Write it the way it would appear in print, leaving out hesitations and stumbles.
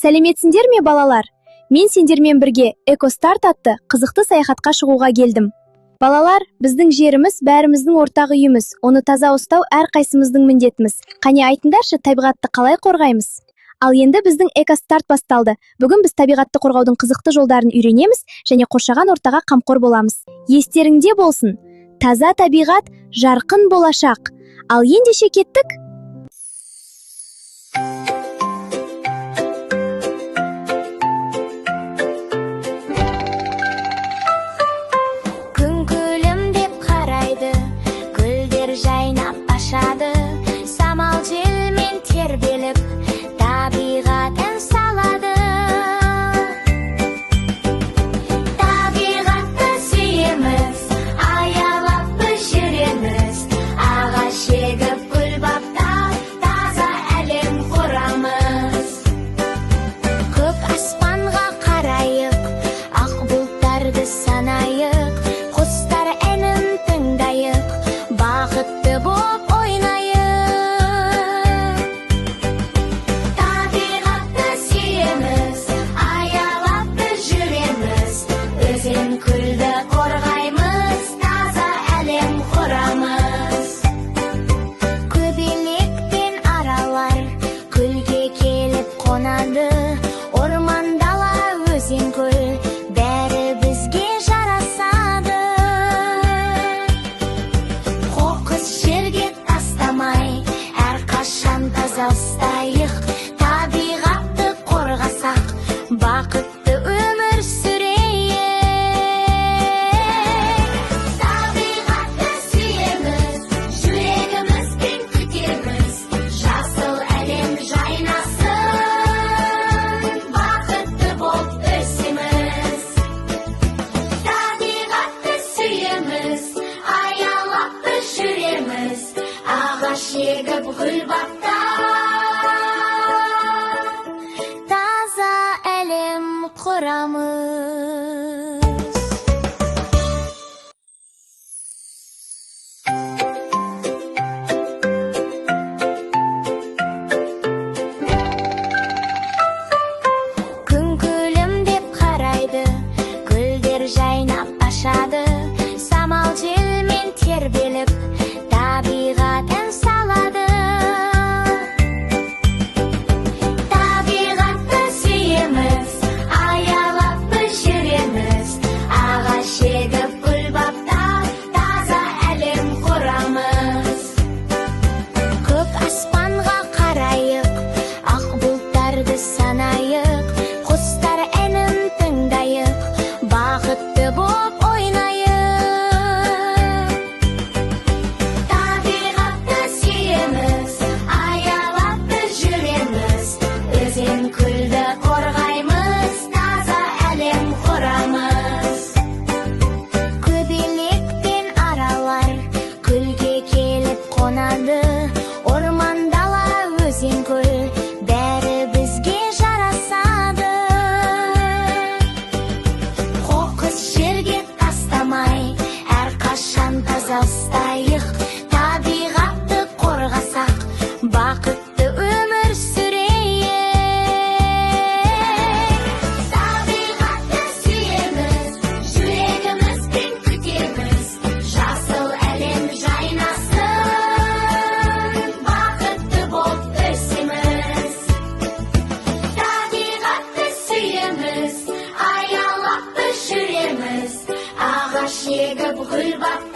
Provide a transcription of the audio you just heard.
Сәлеметсіңдер ме, балалар? Мен сендермен бірге Экостарт атты қызықты саяхатқа шығуға келдім. Балалар, біздің жеріміз бәріміздің ортақ үйіміз. Оны таза ұстау әрқайсымыздың міндетіміз. Қане айтыңдаршы, табиғатты қалай қорғаймыз? Ал енді біздің Экостарт басталды. Бүгін біз табиғатты қорғаудың қызықты жолдарын үйренеміз және қоршаған ортаға қамқор боламыз. Естеріңде болсын, таза табиғат, жарқын болашақ. Ал ендеше кеттік. Самал желмен тербеліп, табиғат ән салады. Табиғатты сүйеміз, аялап біз жүреміз. Ағаш егіп гүл баптап, таза әлем құрамыз. Көк аспанға қарайық, ақ бұлттарды санайық. Құстар әнін тыңдайық, бақытты боп орман дала өзен көл бәрі бізге жарасады. Қоқыс жерге тастамай, әрқашан таза ұстайық. Табиғатты қорғасақ, бақытты өмір сүрейік. Табиғатты сүйеміз, жүрегімізбен күтеміз. Жасыл әлем жайнасын, егіп гүл баптап, таза әлем құрамыз. Күн күлімдеп қарайды, гүлдер жайнап ашады. Самал желмен тербеліп, табиғат ән салады. Табиғатты сүйеміз, аялап біз жүреміз. Ағаш егіп гүл баптап, таза әлем құрамыз. Көк аспанға қарайық, ақ бұлттарды санайық. Құстар әнін тыңдайық, бақытты боп орман дала өзен көл бәрі бізге жарасады. Қоқыс жерге тастамай, әрқашан таза ұстайық. Табиғатты қорғасақ, бақытты өмір сүрейік. Табиғатты сүйеміз, жүрегімізбен күтеміз. Жасыл әлем жайнасын, егіп гүл баптап.